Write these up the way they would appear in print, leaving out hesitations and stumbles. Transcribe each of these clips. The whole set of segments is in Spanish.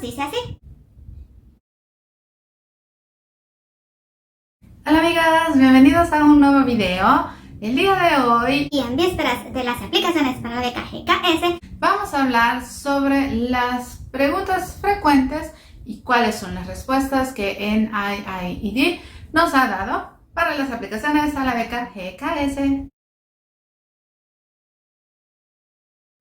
dice así. Hola amigas, bienvenidos a un nuevo video. El día de hoy Y en vísperas de las aplicaciones para la beca GKS, vamos a hablar sobre las preguntas frecuentes y cuáles son las respuestas que NIIED nos ha dado para las aplicaciones a la beca GKS.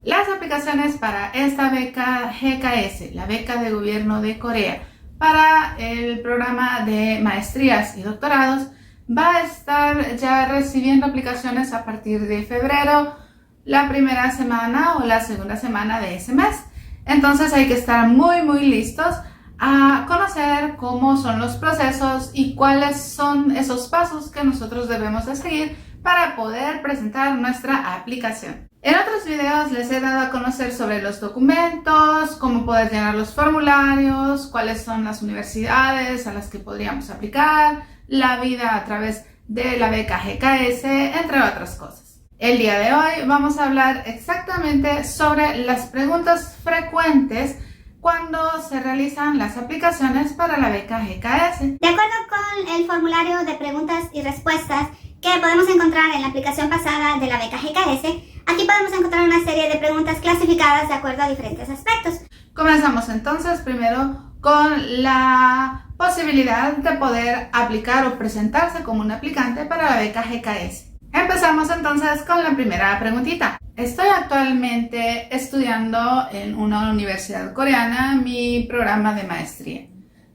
Las aplicaciones para esta beca GKS, la beca de gobierno de Corea, para el programa de maestrías y doctorados, va a estar ya recibiendo aplicaciones a partir de febrero, la primera semana o la segunda semana de ese mes. Entonces hay que estar muy listos a conocer cómo son los procesos y cuáles son esos pasos que nosotros debemos de seguir para poder presentar nuestra aplicación. En otros videos les he dado a conocer sobre los documentos, cómo poder llenar los formularios, cuáles son las universidades a las que podríamos aplicar, la vida a través de la beca GKS, entre otras cosas. El día de hoy vamos a hablar exactamente sobre las preguntas frecuentes cuando se realizan las aplicaciones para la beca GKS. de acuerdo con el formulario de preguntas y respuestas que podemos encontrar en la aplicación pasada de la beca GKS, aquí podemos encontrar una serie de preguntas clasificadas de acuerdo a diferentes aspectos. Comenzamos entonces primero con la posibilidad de poder aplicar o presentarse como un aplicante para la beca GKS. Empezamos entonces con la primera preguntita. Estoy actualmente estudiando en una universidad coreana mi programa de maestría.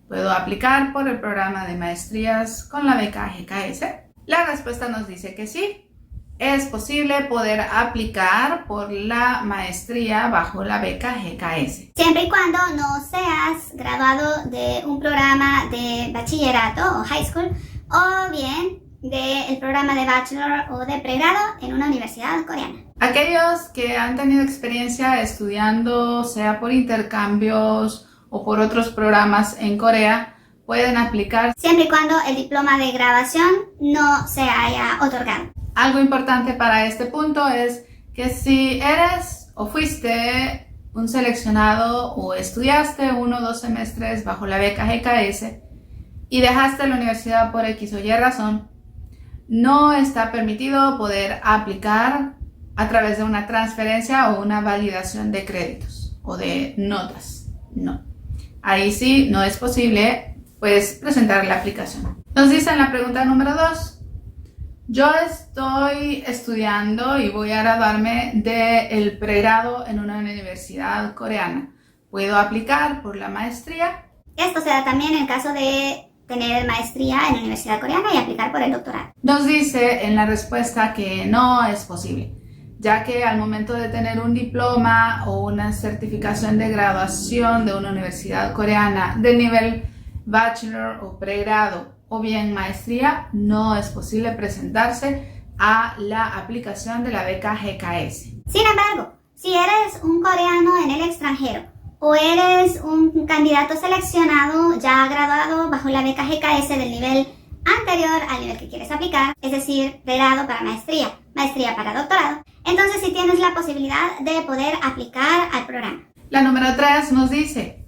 ¿Puedo aplicar por el programa de maestrías con la beca GKS? La respuesta nos dice que sí. Es posible poder aplicar por la maestría bajo la beca GKS. Siempre y cuando no seas graduado de un programa de bachillerato o high school o bien del programa de bachelor o de pregrado en una universidad coreana. Aquellos que han tenido experiencia estudiando, sea por intercambios o por otros programas en Corea, pueden aplicar Siempre y cuando el diploma de graduación no se haya otorgado. Algo importante para este punto es que si eres o fuiste un seleccionado o estudiaste 1 o 2 semestres bajo la beca GKS y dejaste la universidad por X o Y razón, no está permitido poder aplicar a través de una transferencia o una validación de créditos o de notas. No. Ahí sí no es posible pues presentar la aplicación. Nos dice en la pregunta número 2. Yo estoy estudiando y voy a graduarme del pregrado en una universidad coreana. ¿Puedo aplicar por la maestría? Esto se da también en caso de tener maestría en la universidad coreana y aplicar por el doctorado. Nos dice en la respuesta que no es posible, ya que al momento de tener un diploma o una certificación de graduación de una universidad coreana de nivel bachelor o pregrado o bien maestría, no es posible presentarse a la aplicación de la beca GKS. Sin embargo, si eres un coreano en el extranjero o eres un candidato seleccionado ya graduado bajo la beca GKS del nivel anterior al nivel que quieres aplicar, es decir, pregrado para maestría, maestría para doctorado, entonces sí tienes la posibilidad de poder aplicar al programa. La número 3 nos dice: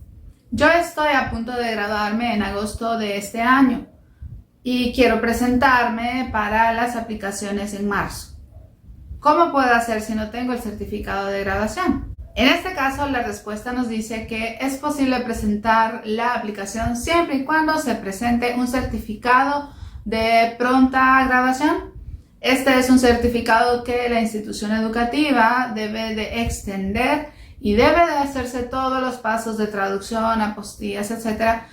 yo estoy a punto de graduarme en agosto de este año y quiero presentarme para las aplicaciones en marzo. ¿Cómo puedo hacer si no tengo el certificado de graduación? En este caso, la respuesta nos dice que es posible presentar la aplicación siempre y cuando se presente un certificado de pronta graduación. Este es un certificado que la institución educativa debe de extender y debe de hacerse todos los pasos de traducción, apostillas, etcétera,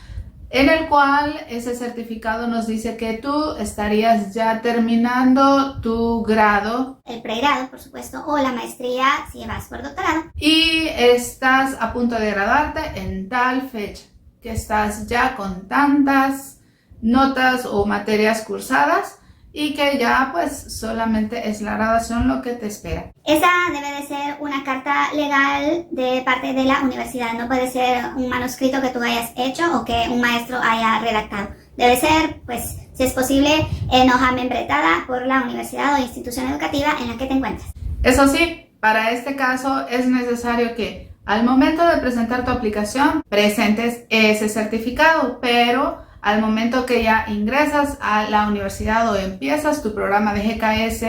en el cual ese certificado nos dice que tú estarías ya terminando tu grado. El pregrado, por supuesto, o la maestría si vas por doctorado. Y estás a punto de graduarte en tal fecha, que estás ya con tantas notas o materias cursadas y que ya pues solamente es la graduación lo que te espera. Esa debe de ser una carta legal de parte de la universidad, no puede ser un manuscrito que tú hayas hecho o que un maestro haya redactado. Debe ser, pues, si es posible, en hoja membretada por la universidad o institución educativa en la que te encuentres. Eso sí, para este caso es necesario que al momento de presentar tu aplicación, presentes ese certificado, pero al momento que ya ingresas a la universidad o empiezas tu programa de GKS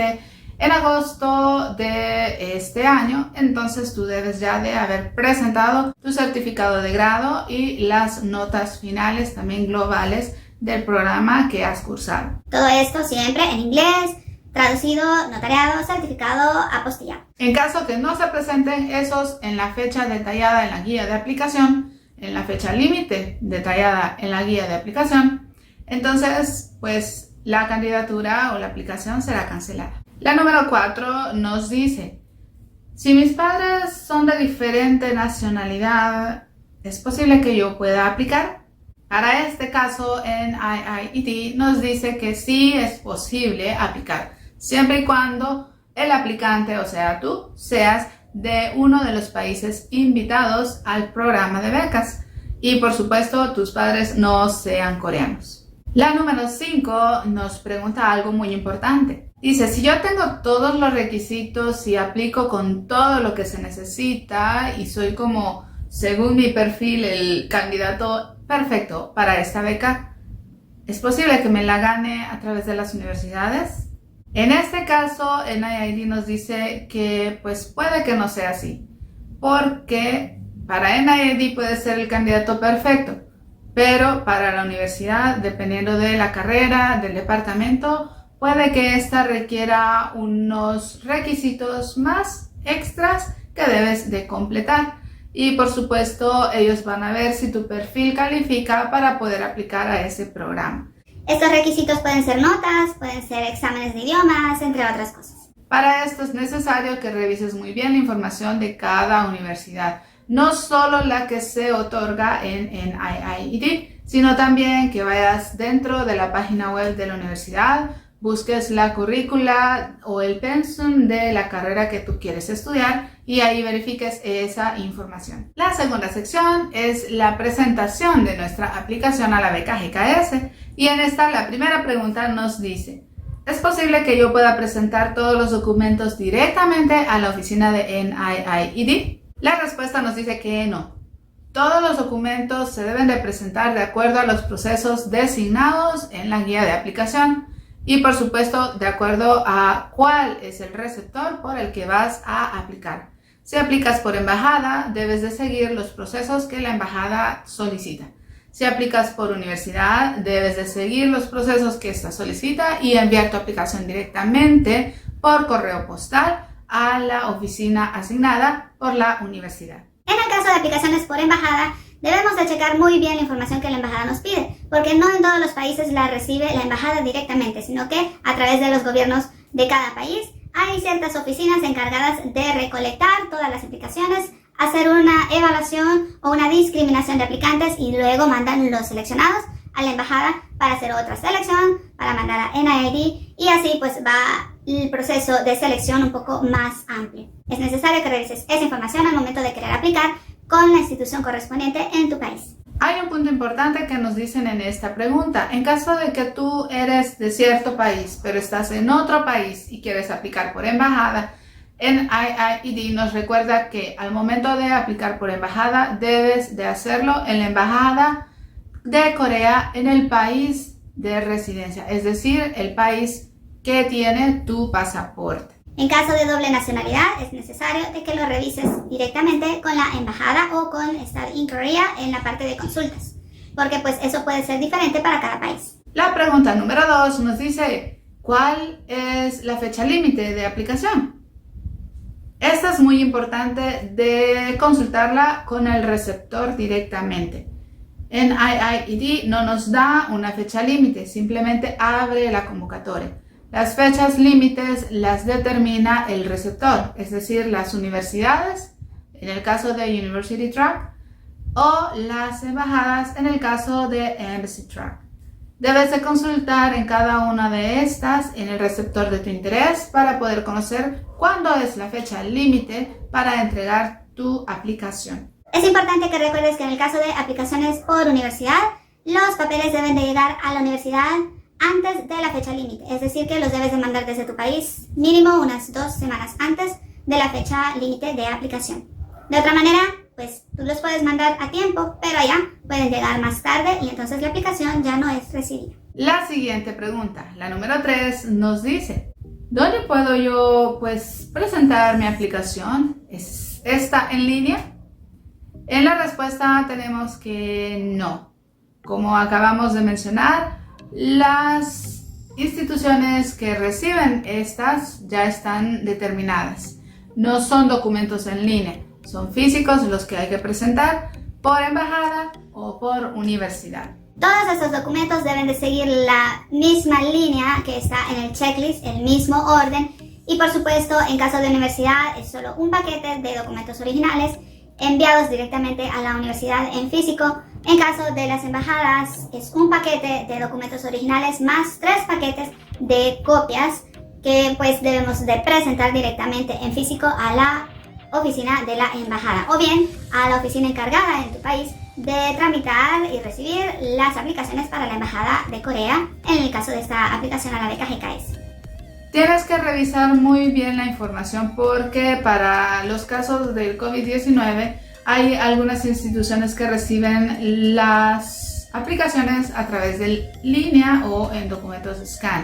en agosto de este año, entonces tú debes ya de haber presentado tu certificado de grado y las notas finales también globales del programa que has cursado. Todo esto siempre en inglés, traducido, notariado, certificado, apostillado. En caso que no se presenten esos en la fecha detallada en la guía de aplicación, en la fecha límite detallada en la guía de aplicación, entonces pues la candidatura o la aplicación será cancelada. La número 4 nos dice, si mis padres son de diferente nacionalidad, ¿es posible que yo pueda aplicar? Para este caso en IIED nos dice que sí es posible aplicar, siempre y cuando el aplicante, o sea tú, seas de uno de los países invitados al programa de becas y por supuesto tus padres no sean coreanos. La número 5 nos pregunta algo muy importante. Dice, si yo tengo todos los requisitos y aplico con todo lo que se necesita y soy como, según mi perfil, el candidato perfecto para esta beca, ¿es posible que me la gane a través de las universidades? En este caso, NIID nos dice que pues puede que no sea así, porque para NIID puede ser el candidato perfecto, pero para la universidad, dependiendo de la carrera, del departamento, puede que esta requiera unos requisitos más extras que debes de completar. Y por supuesto, ellos van a ver si tu perfil califica para poder aplicar a ese programa. Estos requisitos pueden ser notas, pueden ser exámenes de idiomas, entre otras cosas. Para esto es necesario que revises muy bien la información de cada universidad, no solo la que se otorga en IIED, sino también que vayas dentro de la página web de la universidad, busques la currícula o el pensum de la carrera que tú quieres estudiar y ahí verifiques esa información. La segunda sección es la presentación de nuestra aplicación a la beca GKS y en esta la primera pregunta nos dice, ¿es posible que yo pueda presentar todos los documentos directamente a la oficina de NIIED? La respuesta nos dice que no. Todos los documentos se deben de presentar de acuerdo a los procesos designados en la guía de aplicación. Y por supuesto, de acuerdo a cuál es el receptor por el que vas a aplicar. Si aplicas por embajada, debes de seguir los procesos que la embajada solicita. Si aplicas por universidad, debes de seguir los procesos que ésta solicita y enviar tu aplicación directamente por correo postal a la oficina asignada por la universidad. En el caso de aplicaciones por embajada, debemos de checar muy bien la información que la embajada nos pide, porque no en todos los países la recibe la embajada directamente, sino que a través de los gobiernos de cada país hay ciertas oficinas encargadas de recolectar todas las aplicaciones, hacer una evaluación o una discriminación de aplicantes y luego mandan los seleccionados a la embajada para hacer otra selección, para mandar a NIIED y así pues va el proceso de selección un poco más amplio. Es necesario que revises esa información al momento de querer aplicar con la institución correspondiente en tu país. Hay un punto importante que nos dicen en esta pregunta. En caso de que tú eres de cierto país, pero estás en otro país y quieres aplicar por embajada, en IIED nos recuerda que al momento de aplicar por embajada, debes de hacerlo en la embajada de Corea en el país de residencia, es decir, el país que tiene tu pasaporte. En caso de doble nacionalidad, es necesario de que lo revises directamente con la embajada o con Study in Korea en la parte de consultas, porque pues eso puede ser diferente para cada país. La pregunta número 2 nos dice, ¿cuál es la fecha límite de aplicación? Esta es muy importante de consultarla con el receptor directamente. En IIED no nos da una fecha límite, simplemente abre la convocatoria. Las fechas límites las determina el receptor, es decir, las universidades, en el caso de University Track, o las embajadas, en el caso de Embassy Track. Debes de consultar en cada una de estas en el receptor de tu interés para poder conocer cuándo es la fecha límite para entregar tu aplicación. Es importante que recuerdes que en el caso de aplicaciones por universidad, los papeles deben de llegar a la universidad antes de la fecha límite, es decir que los debes de mandar desde tu país mínimo unas 2 semanas antes de la fecha límite de aplicación. De otra manera, pues tú los puedes mandar a tiempo, pero allá pueden llegar más tarde y entonces la aplicación ya no es recibida. La siguiente pregunta, la número 3, nos dice, ¿dónde puedo yo presentar mi aplicación? ¿Está en línea? En la respuesta tenemos que no. Como acabamos de mencionar, las instituciones que reciben estas ya están determinadas. No son documentos en línea, son físicos los que hay que presentar por embajada o por universidad. Todos estos documentos deben de seguir la misma línea que está en el checklist, el mismo orden. Y por supuesto, en caso de universidad, es solo un paquete de documentos originales enviados directamente a la universidad en físico. En caso de las embajadas, es un paquete de documentos originales más 3 paquetes de copias que pues debemos de presentar directamente en físico a la oficina de la embajada o bien a la oficina encargada en tu país de tramitar y recibir las aplicaciones para la embajada de Corea en el caso de esta aplicación a la beca GKS. Tienes que revisar muy bien la información porque para los casos del COVID-19 hay algunas instituciones que reciben las aplicaciones a través de línea o en documentos scan.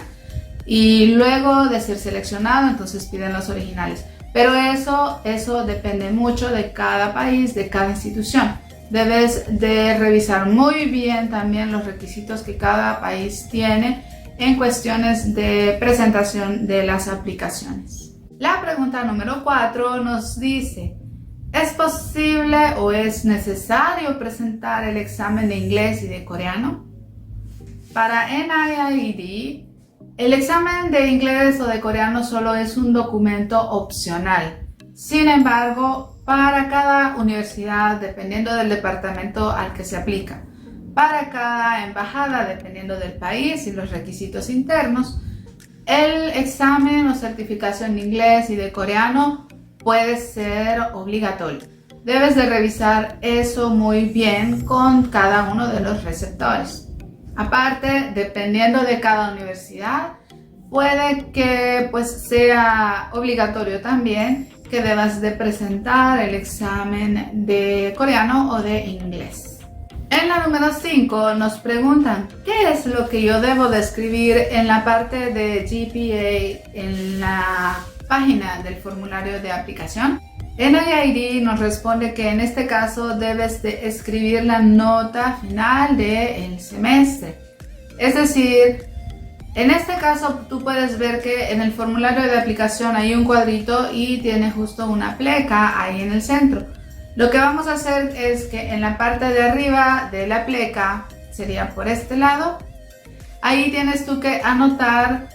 Y luego de ser seleccionado, entonces piden los originales. Pero eso depende mucho de cada país, de cada institución. Debes de revisar muy bien también los requisitos que cada país tiene en cuestiones de presentación de las aplicaciones. La pregunta número 4 nos dice, ¿es posible o es necesario presentar el examen de inglés y de coreano? Para NIID, el examen de inglés o de coreano solo es un documento opcional. Sin embargo, para cada universidad, dependiendo del departamento al que se aplica, para cada embajada, dependiendo del país y los requisitos internos, el examen o certificación de inglés y de coreano puede ser obligatorio. Debes de revisar eso muy bien con cada uno de los receptores. Aparte, dependiendo de cada universidad, puede que sea obligatorio también que debas de presentar el examen de coreano o de inglés. En la número 5 nos preguntan, ¿qué es lo que yo debo de escribir en la parte de GPA en la página del formulario de aplicación? NIID nos responde que en este caso debes de escribir la nota final del semestre. Es decir, en este caso tú puedes ver que en el formulario de aplicación hay un cuadrito y tiene justo una pleca ahí en el centro. Lo que vamos a hacer es que en la parte de arriba de la pleca, sería por este lado, ahí tienes tú que anotar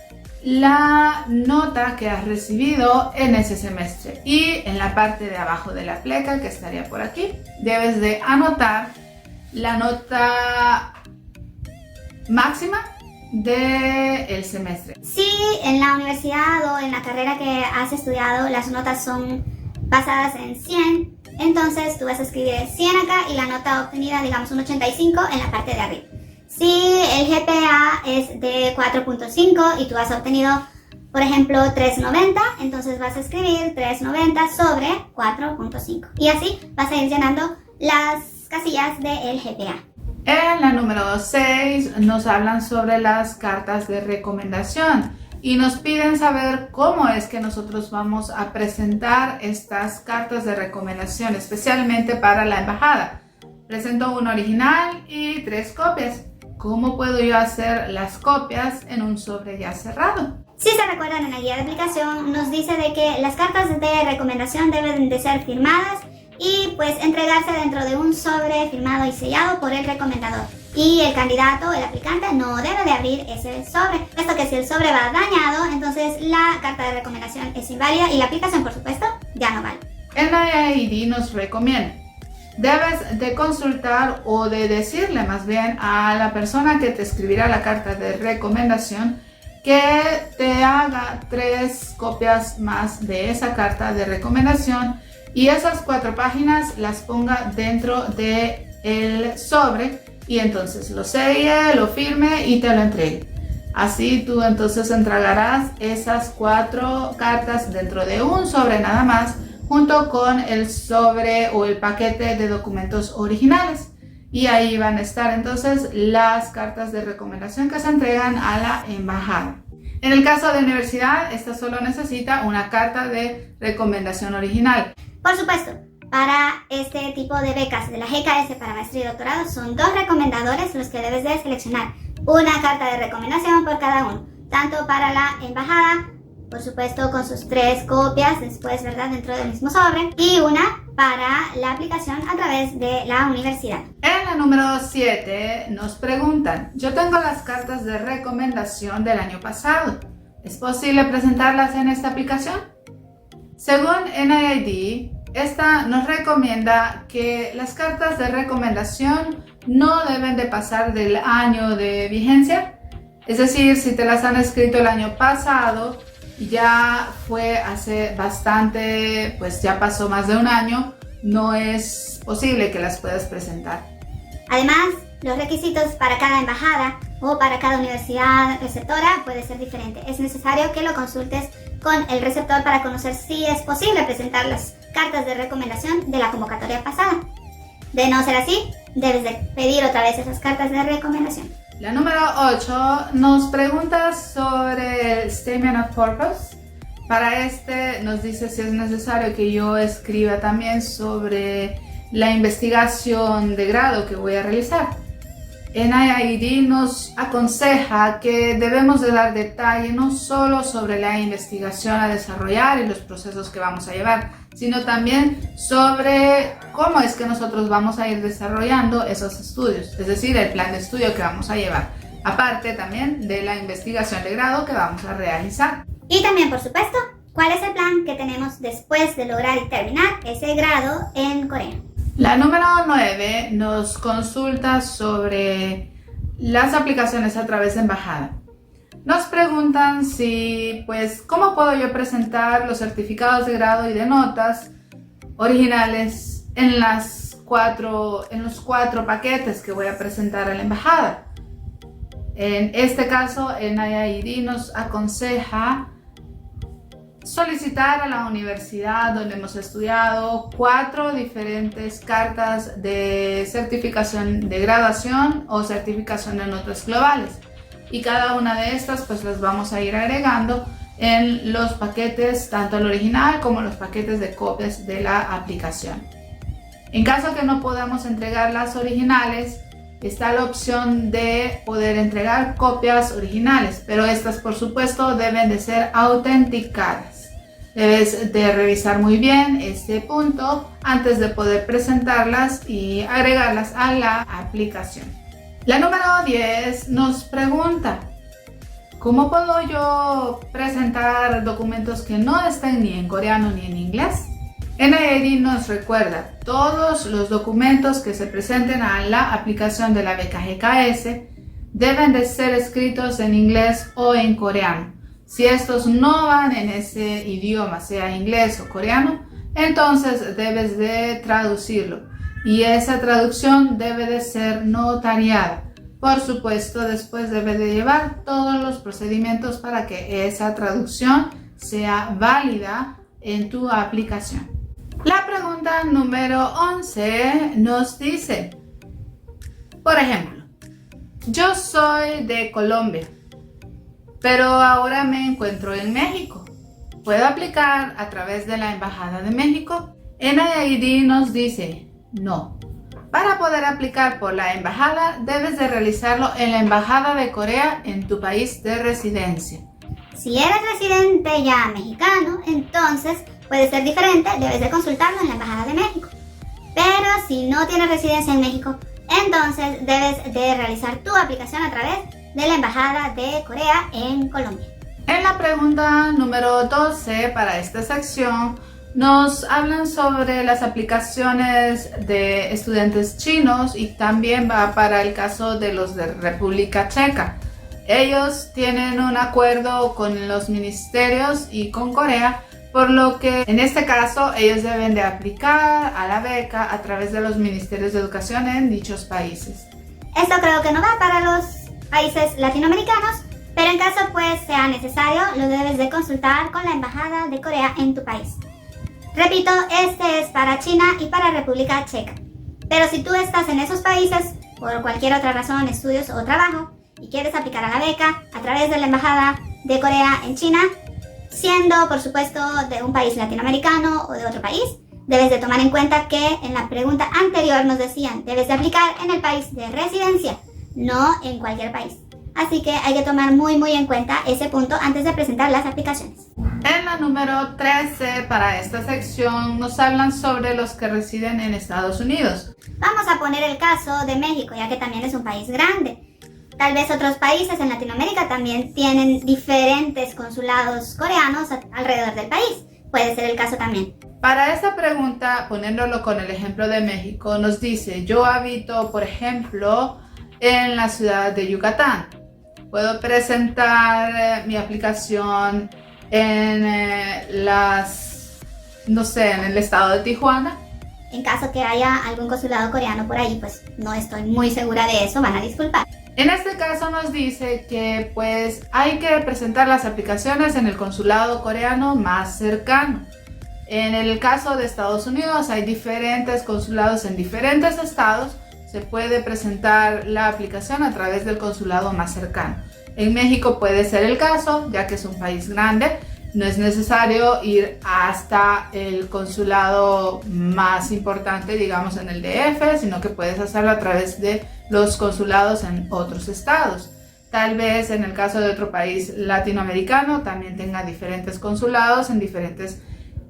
la nota que has recibido en ese semestre. Y en la parte de abajo de la pleca, que estaría por aquí, debes de anotar la nota máxima del semestre. Si en la universidad o en la carrera que has estudiado las notas son basadas en 100, entonces tú vas a escribir 100 acá y la nota obtenida, digamos un 85 en la parte de arriba. Si el GPA es de 4.5 y tú has obtenido, por ejemplo, 3.90, entonces vas a escribir 3.90 sobre 4.5. Y así vas a ir llenando las casillas del GPA. En la número 6 nos hablan sobre las cartas de recomendación y nos piden saber cómo es que nosotros vamos a presentar estas cartas de recomendación, especialmente para la embajada. Presento un original y 3 copias. ¿Cómo puedo yo hacer las copias en un sobre ya cerrado? Si se recuerdan, en la guía de aplicación nos dice de que las cartas de recomendación deben de ser firmadas y pues entregarse dentro de un sobre firmado y sellado por el recomendador. Y el candidato, el aplicante, no debe de abrir ese sobre. Esto que si el sobre va dañado, entonces la carta de recomendación es inválida y la aplicación, por supuesto, ya no vale. El NIID nos recomienda. Debes de consultar o de decirle más bien a la persona que te escribirá la carta de recomendación que te haga 3 copias más de esa carta de recomendación y esas 4 páginas las ponga dentro del sobre y entonces lo selle, lo firme y te lo entregue. Así tú entonces entregarás esas 4 cartas dentro de un sobre nada más, junto con el sobre o el paquete de documentos originales. Y ahí van a estar entonces las cartas de recomendación que se entregan a la embajada. En el caso de universidad, esta solo necesita una carta de recomendación original. Por supuesto, para este tipo de becas de la GKS para maestría y doctorado son 2 recomendadores los que debes de seleccionar. Una carta de recomendación por cada uno, tanto para la embajada, por supuesto con sus 3 copias después, ¿verdad?, dentro del mismo sobre, y una para la aplicación a través de la universidad. En la número 7 nos preguntan, yo tengo las cartas de recomendación del año pasado, ¿es posible presentarlas en esta aplicación? Según NIID, esta nos recomienda que las cartas de recomendación no deben de pasar del año de vigencia, es decir, si te las han escrito el año pasado, ya fue hace bastante, pues ya pasó más de un año, no es posible que las puedas presentar. Además, los requisitos para cada embajada o para cada universidad receptora puede ser diferente. Es necesario que lo consultes con el receptor para conocer si es posible presentar las cartas de recomendación de la convocatoria pasada. De no ser así, debes de pedir otra vez esas cartas de recomendación. La número 8 nos pregunta sobre el Statement of Purpose. Para este nos dice si es necesario que yo escriba también sobre la investigación de grado que voy a realizar. NIID nos aconseja que debemos de dar detalle no solo sobre la investigación a desarrollar y los procesos que vamos a llevar, sino también sobre cómo es que nosotros vamos a ir desarrollando esos estudios, es decir, el plan de estudio que vamos a llevar, aparte también de la investigación de grado que vamos a realizar. Y también, por supuesto, ¿cuál es el plan que tenemos después de lograr y terminar ese grado en Corea? La número 9 nos consulta sobre las aplicaciones a través de embajada. Nos preguntan si, pues, ¿cómo puedo yo presentar los certificados de grado y de notas originales en los 4 paquetes que voy a presentar a la embajada? En este caso, NIID nos aconseja solicitar a la universidad donde hemos estudiado 4 diferentes cartas de certificación de graduación o certificación de notas globales, y cada una de estas pues las vamos a ir agregando en los paquetes, tanto el original como los paquetes de copias de la aplicación. En caso que no podamos entregar las originales, está la opción de poder entregar copias originales, pero estas por supuesto deben de ser autenticadas. Debes de revisar muy bien este punto antes de poder presentarlas y agregarlas a la aplicación. La número 10 nos pregunta, ¿cómo puedo yo presentar documentos que no estén ni en coreano ni en inglés? NIID nos recuerda, todos los documentos que se presenten a la aplicación de la beca GKS deben de ser escritos en inglés o en coreano. Si estos no van en ese idioma, sea inglés o coreano, entonces debes de traducirlo. Y esa traducción debe de ser notariada. Por supuesto, después debe de llevar todos los procedimientos para que esa traducción sea válida en tu aplicación. La pregunta número 11 nos dice, por ejemplo, yo soy de Colombia, pero ahora me encuentro en México. ¿Puedo aplicar a través de la Embajada de México? NIID nos dice, no. Para poder aplicar por la embajada, debes de realizarlo en la Embajada de Corea en tu país de residencia. Si eres residente ya mexicano, entonces puede ser diferente, debes de consultarlo en la Embajada de México. Pero si no tienes residencia en México, entonces debes de realizar tu aplicación a través de la Embajada de Corea en Colombia. En la pregunta número 12 para esta sección, nos hablan sobre las aplicaciones de estudiantes chinos y también va para el caso de los de República Checa. Ellos tienen un acuerdo con los ministerios y con Corea, por lo que en este caso ellos deben de aplicar a la beca a través de los ministerios de educación en dichos países. Esto creo que no va para los países latinoamericanos, pero en caso pues sea necesario, lo debes de consultar con la Embajada de Corea en tu país. Repito, este es para China y para República Checa. Pero si tú estás en esos países, por cualquier otra razón, estudios o trabajo, y quieres aplicar a la beca a través de la Embajada de Corea en China, siendo por supuesto de un país latinoamericano o de otro país, debes de tomar en cuenta que en la pregunta anterior nos decían, debes de aplicar en el país de residencia, no en cualquier país. Así que hay que tomar muy en cuenta ese punto antes de presentar las aplicaciones. En la número 13 para esta sección nos hablan sobre los que residen en Estados Unidos. Vamos a poner el caso de México, ya que también es un país grande. Tal vez otros países en Latinoamérica también tienen diferentes consulados coreanos alrededor del país. Puede ser el caso también. Para esta pregunta, poniéndolo con el ejemplo de México, nos dice, yo habito, por ejemplo, en la ciudad de Yucatán. Puedo presentar mi aplicación en en el estado de Tijuana. En caso que haya algún consulado coreano por ahí, pues no estoy muy segura de eso, van a disculpar. En este caso nos dice que pues hay que presentar las aplicaciones en el consulado coreano más cercano. En el caso de Estados Unidos hay diferentes consulados en diferentes estados. Se puede presentar la aplicación a través del consulado más cercano. En México puede ser el caso, ya que es un país grande. No es necesario ir hasta el consulado más importante, digamos en el DF, sino que puedes hacerlo a través de los consulados en otros estados. Tal vez en el caso de otro país latinoamericano también tenga diferentes consulados en diferentes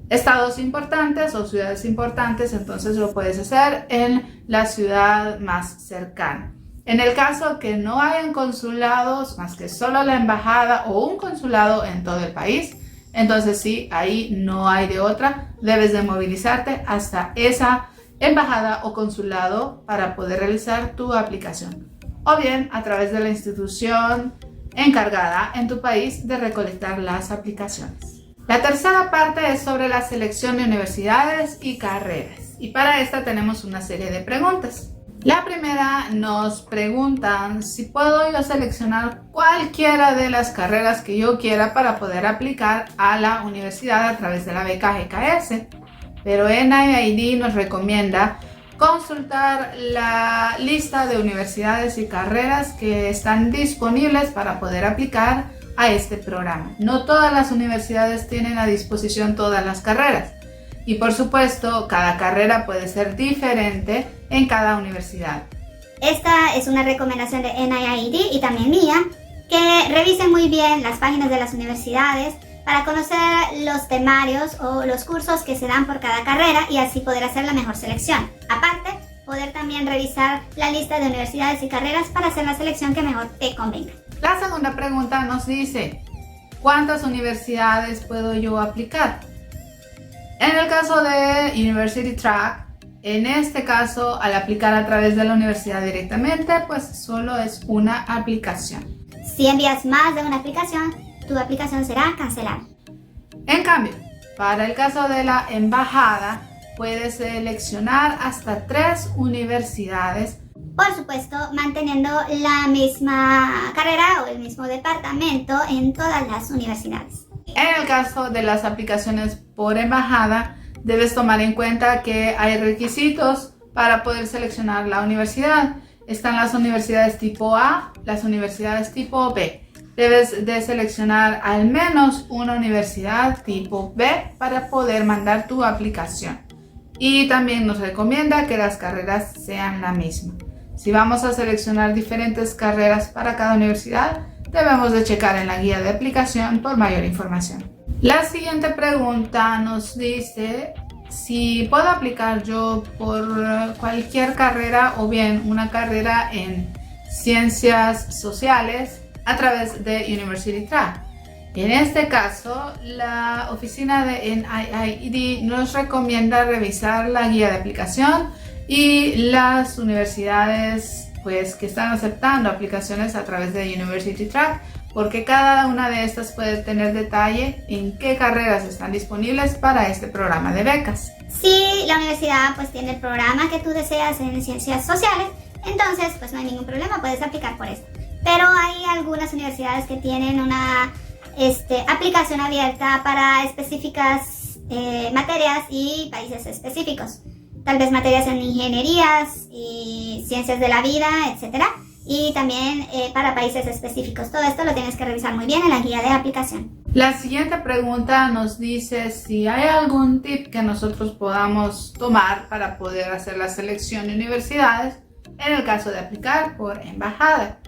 estados importantes o ciudades importantes, entonces lo puedes hacer en la ciudad más cercana. En el caso que no hayan consulados más que solo la embajada o un consulado en todo el país, entonces sí, ahí no hay de otra, debes de movilizarte hasta esa embajada o consulado para poder realizar tu aplicación, o bien a través de la institución encargada en tu país de recolectar las aplicaciones. La tercera parte es sobre la selección de universidades y carreras, y para esta tenemos una serie de preguntas. La primera, nos preguntan si puedo yo seleccionar cualquiera de las carreras que yo quiera para poder aplicar a la universidad a través de la beca GKS, pero NIID nos recomienda consultar la lista de universidades y carreras que están disponibles para poder aplicar a este programa. No todas las universidades tienen a disposición todas las carreras. Y por supuesto, cada carrera puede ser diferente en cada universidad. Esta es una recomendación de NIID y también mía, que revisen muy bien las páginas de las universidades para conocer los temarios o los cursos que se dan por cada carrera y así poder hacer la mejor selección. Aparte, poder también revisar la lista de universidades y carreras para hacer la selección que mejor te convenga. La segunda pregunta nos dice, ¿cuántas universidades puedo yo aplicar? En el caso de University Track, en este caso, al aplicar a través de la universidad directamente, pues solo es una aplicación. Si envías más de una aplicación, tu aplicación será cancelada. En cambio, para el caso de la embajada, puedes seleccionar hasta 3 universidades. Por supuesto, manteniendo la misma carrera o el mismo departamento en todas las universidades. En el caso de las aplicaciones por embajada, debes tomar en cuenta que hay requisitos para poder seleccionar la universidad. Están las universidades tipo A, las universidades tipo B. Debes de seleccionar al menos una universidad tipo B para poder mandar tu aplicación. Y también nos recomienda que las carreras sean la misma. Si vamos a seleccionar diferentes carreras para cada universidad, debemos de checar en la guía de aplicación por mayor información. La siguiente pregunta nos dice si puedo aplicar yo por cualquier carrera o bien una carrera en ciencias sociales a través de University Track. En este caso, la oficina de NIID nos recomienda revisar la guía de aplicación y las universidades pues, que están aceptando aplicaciones a través de University Track, porque cada una de estas puede tener detalle en qué carreras están disponibles para este programa de becas. Si la universidad pues tiene el programa que tú deseas en ciencias sociales, entonces pues no hay ningún problema, puedes aplicar por esto. Pero hay algunas universidades que tienen una aplicación abierta para específicas materias y países específicos. Tal vez materias en ingenierías y ciencias de la vida, etc. Y también para países específicos. Todo esto lo tienes que revisar muy bien en la guía de aplicación. La siguiente pregunta nos dice si hay algún tip que nosotros podamos tomar para poder hacer la selección de universidades en el caso de aplicar por embajada.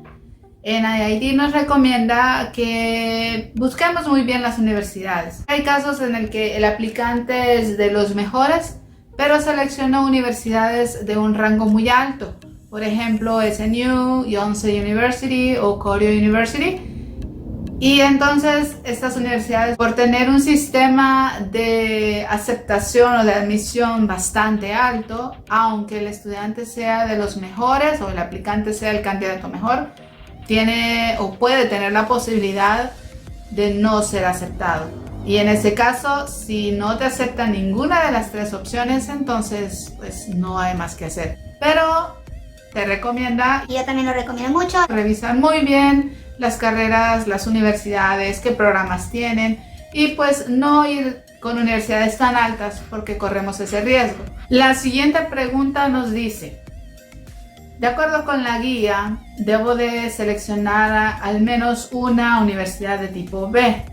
NIID nos recomienda que busquemos muy bien las universidades. Hay casos en el que el aplicante es de los mejores, pero seleccionó universidades de un rango muy alto. Por ejemplo, SNU, Yonsei University o Koryo University. Y entonces estas universidades, por tener un sistema de aceptación o de admisión bastante alto, aunque el estudiante sea de los mejores o el aplicante sea el candidato mejor, tiene o puede tener la posibilidad de no ser aceptado. Y en ese caso, si no te aceptan ninguna de las tres opciones, entonces pues no hay más que hacer. Pero te recomienda, Y yo también lo recomiendo mucho, revisar muy bien las carreras, las universidades, qué programas tienen y pues no ir con universidades tan altas porque corremos ese riesgo. La siguiente pregunta nos dice: de acuerdo con la guía, debo de seleccionar al menos una universidad de tipo B.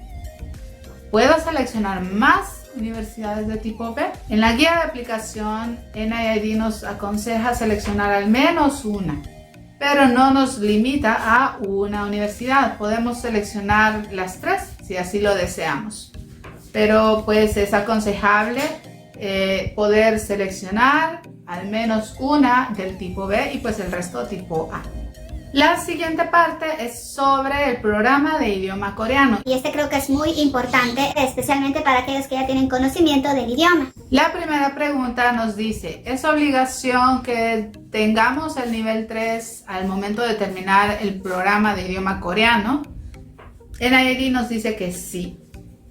¿Puedo seleccionar más universidades de tipo B? En la guía de aplicación, NIID nos aconseja seleccionar al menos una, pero no nos limita a una universidad. Podemos seleccionar las tres si así lo deseamos, pero pues es aconsejable poder seleccionar al menos una del tipo B y pues el resto tipo A. La siguiente parte es sobre el programa de idioma coreano. y este creo que es muy importante, especialmente para aquellos que ya tienen conocimiento del idioma. La primera pregunta nos dice: ¿es obligación que tengamos el nivel 3 al momento de terminar el programa de idioma coreano? NIID nos dice que sí.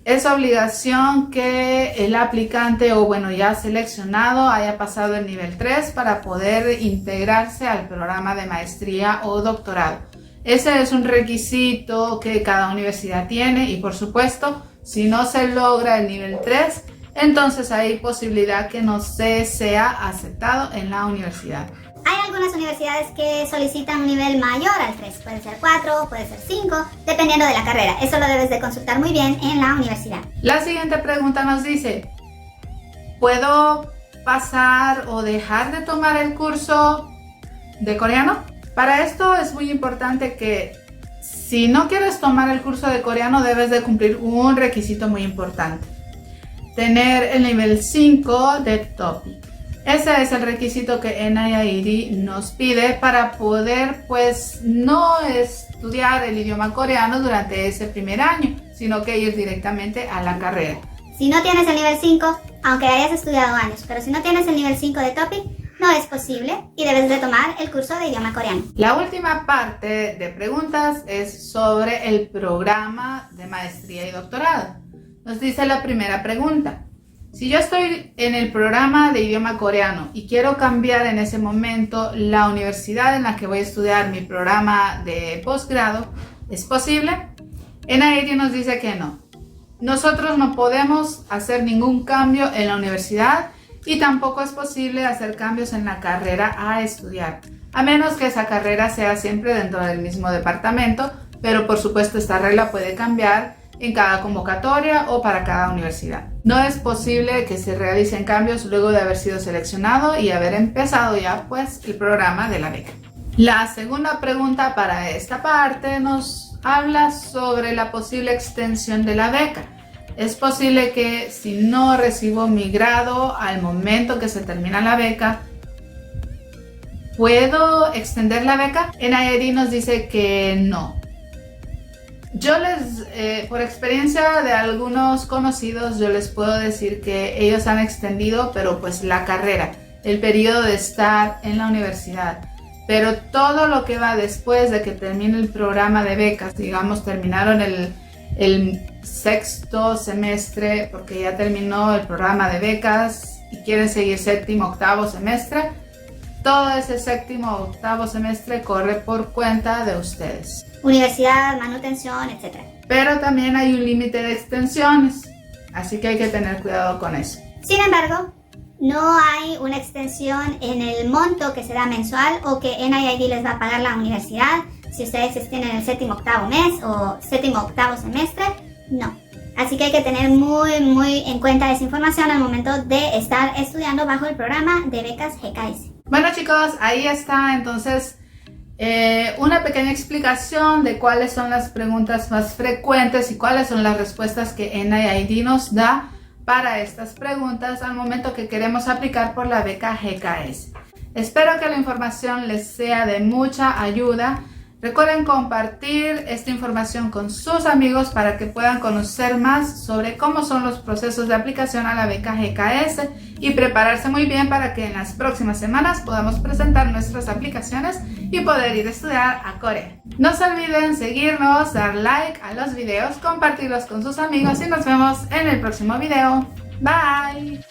Es obligación que el aplicante o bueno ya seleccionado haya pasado el nivel 3 para poder integrarse al programa de maestría o doctorado. Ese es un requisito que cada universidad tiene y por supuesto si no se logra el nivel 3, entonces hay posibilidad que no se sea aceptado en la universidad. Hay algunas universidades que solicitan un nivel mayor al 3, puede ser 4, puede ser 5, dependiendo de la carrera. Eso lo debes de consultar muy bien en la universidad. La siguiente pregunta nos dice: ¿puedo pasar o dejar de tomar el curso de coreano? Para esto es muy importante que si no quieres tomar el curso de coreano debes de cumplir un requisito muy importante: tener el nivel 5 de TOEIC. Ese es el requisito que NIID nos pide para poder pues no estudiar el idioma coreano durante ese primer año, sino que ir directamente a la carrera. Si no tienes el nivel 5, aunque hayas estudiado años, pero si no tienes el nivel 5 de TOEIC, no es posible y debes de tomar el curso de idioma coreano. La última parte de preguntas es sobre el programa de maestría y doctorado. Nos dice la primera pregunta: si yo estoy en el programa de idioma coreano y quiero cambiar en ese momento la universidad en la que voy a estudiar mi programa de posgrado, ¿es posible? NIID nos dice que no. Nosotros no podemos hacer ningún cambio en la universidad y tampoco es posible hacer cambios en la carrera a estudiar, a menos que esa carrera sea siempre dentro del mismo departamento, pero por supuesto esta regla puede cambiar en cada convocatoria o para cada universidad. No es posible que se realicen cambios luego de haber sido seleccionado y haber empezado ya pues el programa de la beca. La segunda pregunta para esta parte nos habla sobre la posible extensión de la beca. Es posible que si no recibo mi grado al momento que se termina la beca, ¿puedo extender la beca? NIID nos dice que no. Yo por experiencia de algunos conocidos, yo les puedo decir que ellos han extendido, pero pues la carrera, el periodo de estar en la universidad. Pero todo lo que va después de que termine el programa de becas, digamos, terminaron el sexto semestre porque ya terminó el programa de becas y quieren seguir séptimo, octavo semestre, todo ese séptimo o octavo semestre corre por cuenta de ustedes. Universidad, manutención, etc. Pero también hay un límite de extensiones. Así que hay que tener cuidado con eso. Sin embargo, no hay una extensión en el monto que se da mensual o que NIID les va a pagar la universidad si ustedes estén en el 7º, 8º mes o 7º, 8º semestre. No. Así que hay que tener muy en cuenta esa información al momento de estar estudiando bajo el programa de becas GKS. Bueno chicos, ahí está entonces una pequeña explicación de cuáles son las preguntas más frecuentes y cuáles son las respuestas que NIID nos da para estas preguntas al momento que queremos aplicar por la beca GKS. Espero que la información les sea de mucha ayuda. Recuerden compartir esta información con sus amigos para que puedan conocer más sobre cómo son los procesos de aplicación a la beca GKS y prepararse muy bien para que en las próximas semanas podamos presentar nuestras aplicaciones y poder ir a estudiar a Corea. No se olviden seguirnos, dar like a los videos, compartirlos con sus amigos y nos vemos en el próximo video. Bye!